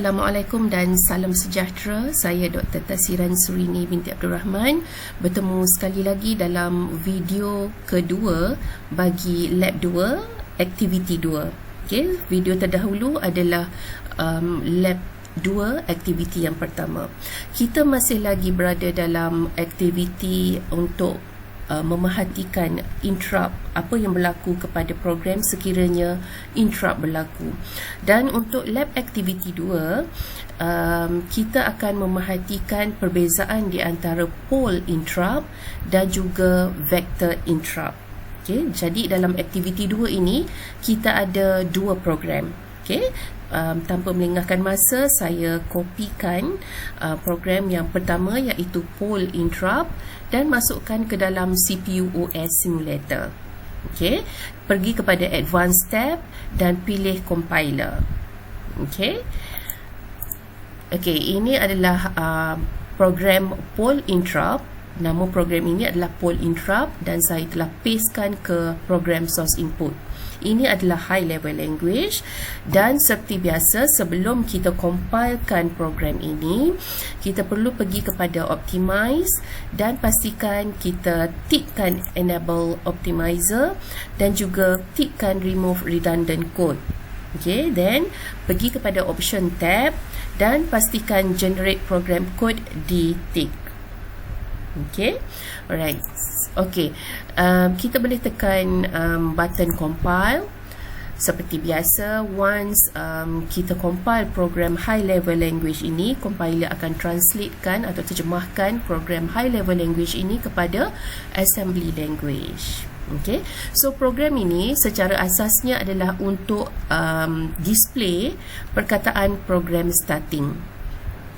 Assalamualaikum dan salam sejahtera. Saya Dr. Tasiran Surini binti Abdul Rahman bertemu sekali lagi dalam video kedua bagi lab 2, aktiviti 2. Okey, video terdahulu adalah lab 2, aktiviti yang pertama. Kita masih lagi berada dalam aktiviti untuk memerhatikan interrupt, apa yang berlaku kepada program sekiranya interrupt berlaku. Dan untuk lab activity 2, kita akan memerhatikan perbezaan di antara pole interrupt dan juga vector interrupt. Okay, jadi dalam aktiviti 2 ini kita ada dua program. Okay, tanpa melengahkan masa, saya kopikan program yang pertama iaitu pole interrupt dan masukkan ke dalam CPU OS simulator. Okay, pergi kepada advanced tab dan pilih compiler. Okay, ini adalah program pole interrupt. Nama program ini adalah pole interrupt dan saya telah pastekan ke program source input. Ini adalah high level language dan seperti biasa sebelum kita compilekan program ini, kita perlu pergi kepada optimize dan pastikan kita tikkan enable optimizer dan juga tikkan remove redundant code. Okay, then pergi kepada option tab dan pastikan generate program code di tick. Okay, alright. Okay, kita boleh tekan button compile. Seperti biasa, once kita compile program high level language ini, compiler akan translatekan atau terjemahkan program high level language ini kepada assembly language. Okay, so program ini secara asasnya adalah untuk display perkataan program starting.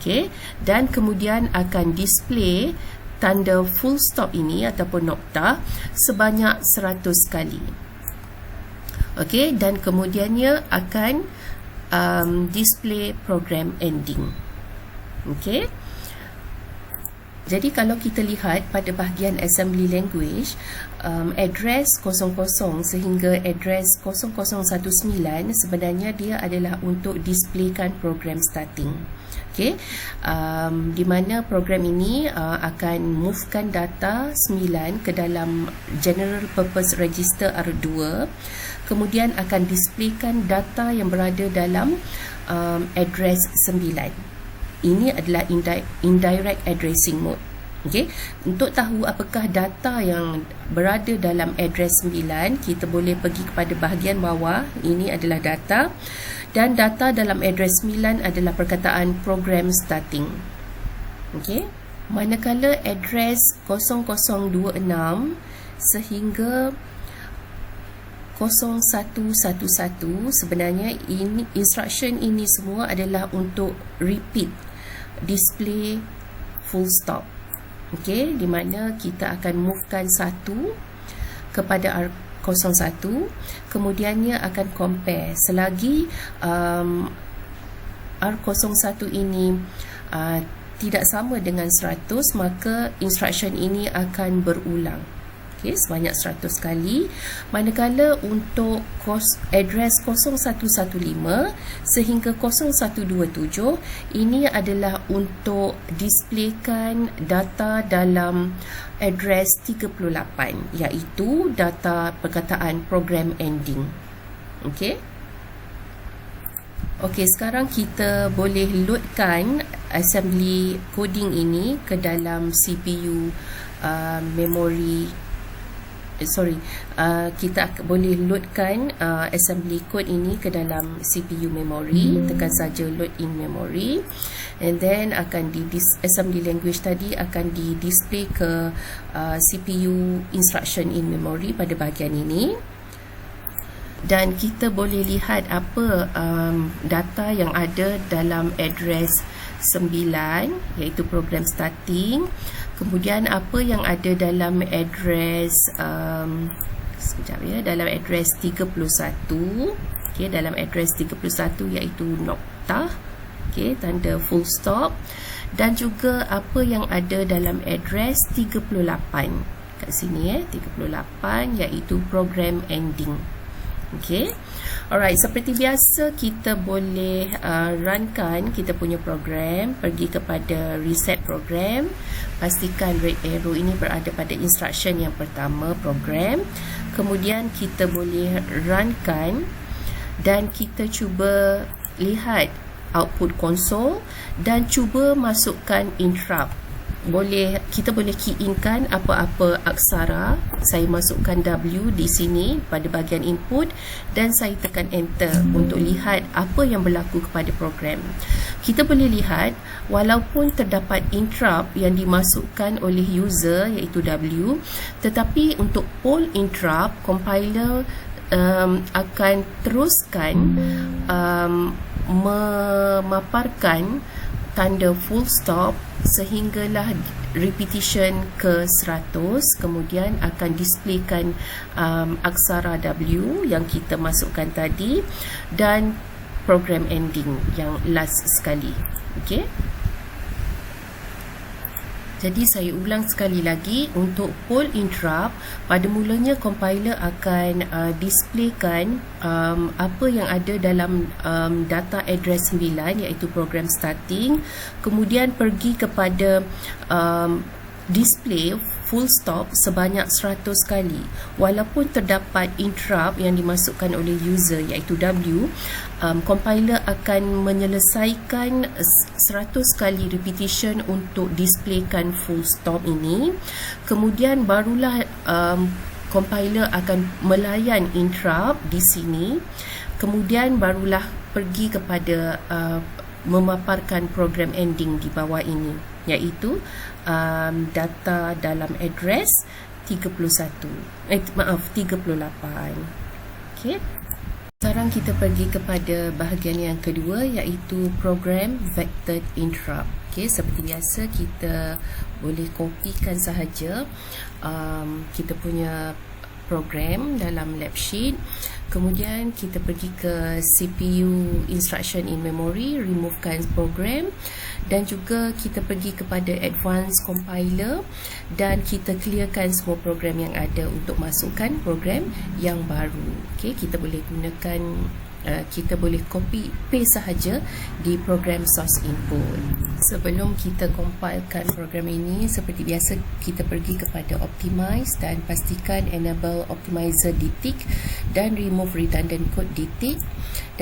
Okay, dan kemudian akan display tanda full stop ini ataupun nokta sebanyak 100 kali. Okey, dan kemudiannya akan display program ending. Okey. Jadi kalau kita lihat pada bahagian assembly language, address 00 sehingga address 0019 sebenarnya dia adalah untuk displaykan program starting. Okay, di mana program ini akan movekan data 9 ke dalam general purpose register R2, kemudian akan displaykan data yang berada dalam address 9. Ini adalah indirect addressing mode. Okay, untuk tahu apakah data yang berada dalam address 9, kita boleh pergi kepada bahagian bawah. Ini adalah data. Dan data dalam address 9 adalah perkataan program starting. Okey. Manakala address 0026 sehingga 0111 sebenarnya ini instruction ini semua adalah untuk repeat display full stop. Okey, di mana kita akan movekan 1 kepada R01, kemudiannya akan compare selagi R01 ini tidak sama dengan 100, maka instruction ini akan berulang. Okay, sebanyak 100 kali. Manakala untuk address 0115 sehingga 0127, ini adalah untuk displaykan data dalam address 38, iaitu data perkataan program ending. Okey. Okey, sekarang kita boleh loadkan assembly coding ini ke dalam CPU memory. Kita boleh loadkan assembly code ini ke dalam CPU memory. Tekan saja load in memory, and then akan assembly language tadi akan di display ke CPU instruction in memory pada bahagian ini. Dan kita boleh lihat apa data yang ada dalam address 9, iaitu program starting. Kemudian apa yang ada dalam address dalam address 31. Okey, dalam address 31 iaitu nokta, okey, tanda full stop, dan juga apa yang ada dalam address 38 kat sini 38 iaitu program ending. Okey. Alright, seperti biasa kita boleh runkan kita punya program, pergi kepada reset program, pastikan red arrow ini berada pada instruction yang pertama program, kemudian kita boleh runkan dan kita cuba lihat output console dan cuba masukkan interrupt. Kita boleh key in kan apa-apa aksara. Saya masukkan W di sini pada bahagian input dan saya tekan enter untuk lihat apa yang berlaku kepada program. Kita boleh lihat walaupun terdapat interrupt yang dimasukkan oleh user iaitu W, tetapi untuk poll interrupt compiler akan teruskan memaparkan tanda full stop sehinggalah repetition ke 100, kemudian akan displaykan aksara W yang kita masukkan tadi dan program ending yang last sekali. Okey. Jadi saya ulang sekali lagi, untuk poll interrupt pada mulanya compiler akan displaykan apa yang ada dalam data address 9 iaitu program starting, kemudian pergi kepada display full stop sebanyak 100 kali. Walaupun terdapat interrupt yang dimasukkan oleh user iaitu W, compiler akan menyelesaikan 100 kali repetition untuk displaykan full stop ini. Kemudian barulah compiler akan melayan interrupt di sini. Kemudian barulah pergi kepada memaparkan program ending di bawah ini, iaitu data dalam address 38. Okey. Sekarang kita pergi kepada bahagian yang kedua iaitu program vectored interrupt. Okey, seperti biasa kita boleh kopikan sahaja kita punya program dalam lab sheet. Kemudian kita pergi ke CPU instruction in memory, removekan program, dan juga kita pergi kepada advanced compiler dan kita clearkan semua program yang ada untuk masukkan program yang baru. Okey, kita boleh gunakan kita boleh copy paste sahaja di program source input. Sebelum kita compilekan program ini, seperti biasa kita pergi kepada optimize dan pastikan enable optimizer detik dan remove redundant code detik,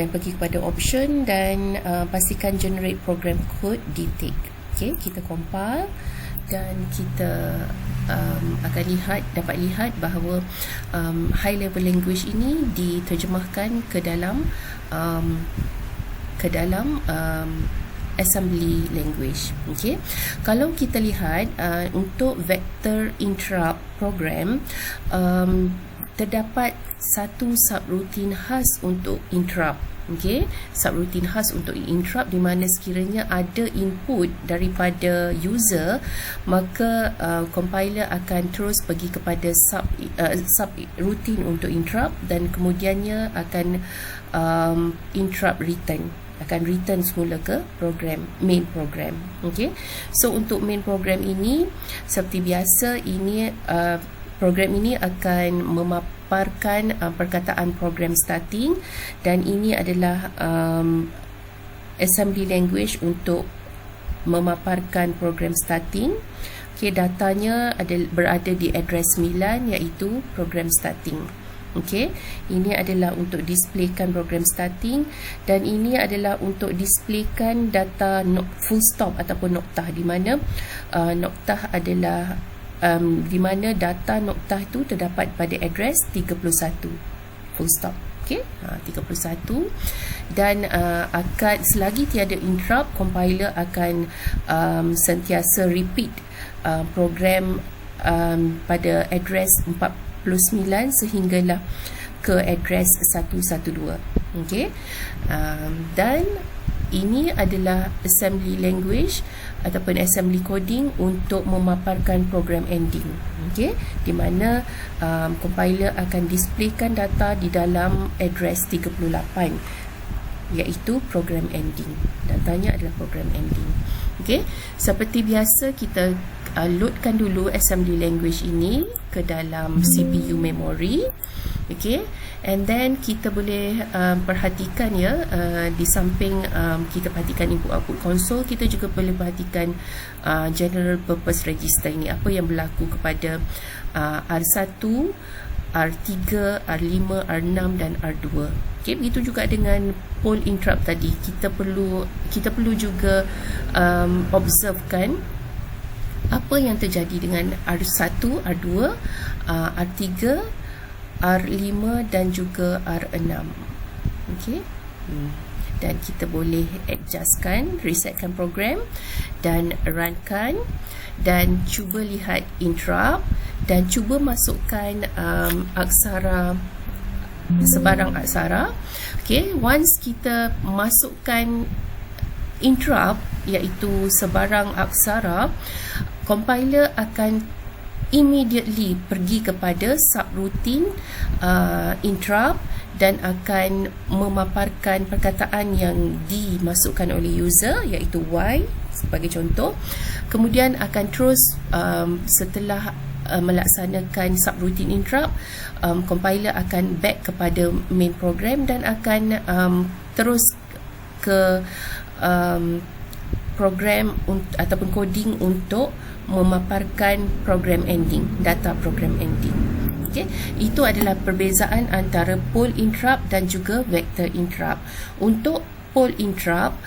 dan pergi kepada option dan pastikan generate program code detik. Okey, kita compile dan kita akan dapat lihat bahawa high level language ini diterjemahkan ke dalam assembly language. Okey, kalau kita lihat untuk vector interrupt program, terdapat satu subroutine khas untuk interrupt. Okey, subroutine khas untuk interrupt di mana sekiranya ada input daripada user, maka compiler akan terus pergi kepada subroutine untuk interrupt dan kemudiannya akan interrupt return, akan return semula ke program, main program. Okey, so untuk main program ini seperti biasa ini program ini akan memaparkan perkataan program starting, dan ini adalah assembly language untuk memaparkan program starting. Okey, datanya berada di address 9 iaitu program starting. Okey, ini adalah untuk displaykan program starting, dan ini adalah untuk displaykan data full stop ataupun noktah, di mana noktah adalah di mana data noktah itu terdapat pada address 31 full stop. Okey, 31, dan selagi tiada interrupt, compiler akan sentiasa repeat program pada address 49 sehinggalah ke address 112. Okey, dan ini adalah assembly language ataupun assembly coding untuk memaparkan program ending. Okey, di mana compiler akan displaykan data di dalam address 38 iaitu program ending. Datanya adalah program ending. Okey, seperti biasa kita loadkan dulu assembly language ini ke dalam CPU memory. Okay, and then kita boleh perhatikan ya, di samping kita perhatikan input output console, kita juga boleh perhatikan general purpose register ini, apa yang berlaku kepada R1, R3, R5, R6 dan R2. Okay, begitu juga dengan pole interrupt tadi, kita perlu juga observekan apa yang terjadi dengan R1, R2, R3, R5 dan juga R6. Okey. Dan kita boleh adjustkan, resetkan program dan runkan, dan cuba lihat interrupt dan cuba masukkan aksara, sebarang aksara. Okey, once kita masukkan interrupt iaitu sebarang aksara, compiler akan immediately pergi kepada subroutine interrupt dan akan memaparkan perkataan yang dimasukkan oleh user iaitu Y sebagai contoh. Kemudian akan terus setelah melaksanakan subroutine interrupt, compiler akan back kepada main program dan akan terus ke program ataupun coding untuk memaparkan program ending, data program ending. Okay, itu adalah perbezaan antara pole interrupt dan juga vector interrupt. Untuk pole interrupt,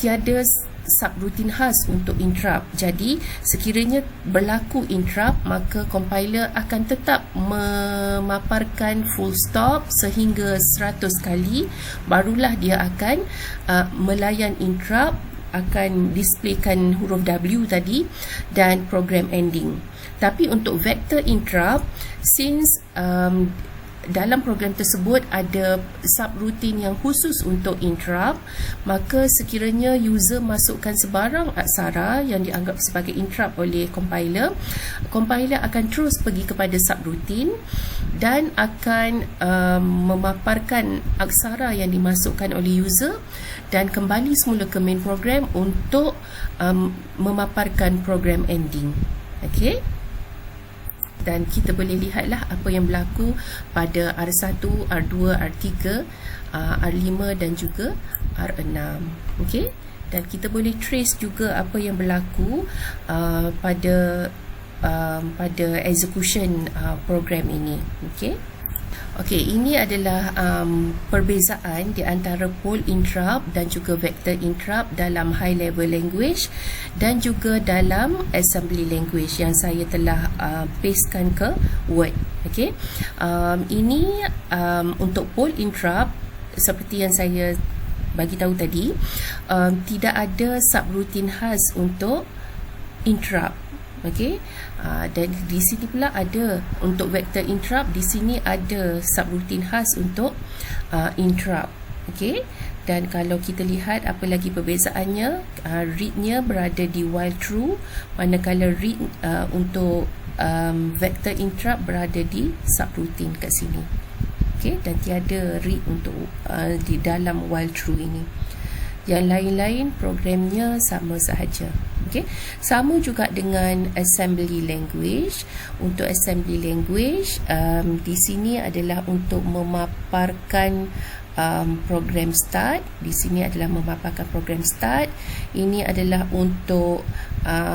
tiada subroutine khas untuk interrupt. Jadi sekiranya berlaku interrupt, maka compiler akan tetap memaparkan full stop sehingga 100 kali, barulah dia akan melayan interrupt, akan displaykan huruf W tadi dan program ending. Tapi untuk vector interrupt, since dalam program tersebut ada subroutine yang khusus untuk interrupt, maka sekiranya user masukkan sebarang aksara yang dianggap sebagai interrupt oleh compiler, compiler akan terus pergi kepada subroutine dan akan memaparkan aksara yang dimasukkan oleh user dan kembali semula ke main program untuk memaparkan program ending. Okey, dan kita boleh lihatlah apa yang berlaku pada R1, R2, R3, R5 dan juga R6. Okey, dan kita boleh trace juga apa yang berlaku pada execution program ini. Okey. Okey, ini adalah perbezaan di antara pole interrupt dan juga vector interrupt dalam high level language dan juga dalam assembly language yang saya telah pastekan ke Word. Okey, ini untuk pole interrupt, seperti yang saya bagi tahu tadi, tidak ada subroutine khas untuk interrupt. Okey, dan di sini pula ada untuk vector interrupt, di sini ada subroutine khas untuk interrupt. Okey, dan kalau kita lihat apa lagi perbezaannya, read-nya berada di while true, manakala read untuk vector interrupt berada di subroutine kat sini. Okey, dan tiada read untuk di dalam while true ini. Yang lain-lain programnya sama sahaja. Okay. Sama juga dengan assembly language. Untuk assembly language, di sini adalah untuk memaparkan program start. Di sini adalah memaparkan program start. Ini adalah untuk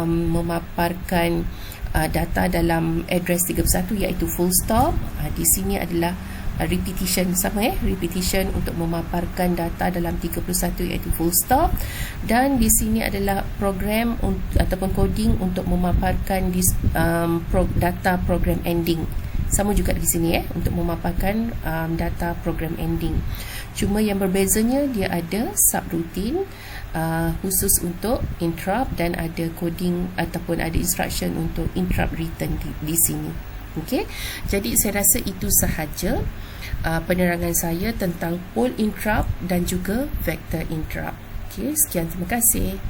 memaparkan data dalam address 31 iaitu full stop. Di sini adalah repetition, sama repetition untuk memaparkan data dalam 31 iaitu full stop, dan di sini adalah program ataupun coding untuk memaparkan data program ending. Sama juga di sini untuk memaparkan data program ending. Cuma yang berbezanya dia ada subroutine khusus untuk interrupt dan ada coding ataupun ada instruction untuk interrupt return di sini. Okey, jadi saya rasa itu sahaja penerangan saya tentang pole interrupt dan juga vector interrupt. Okey, sekian, terima kasih.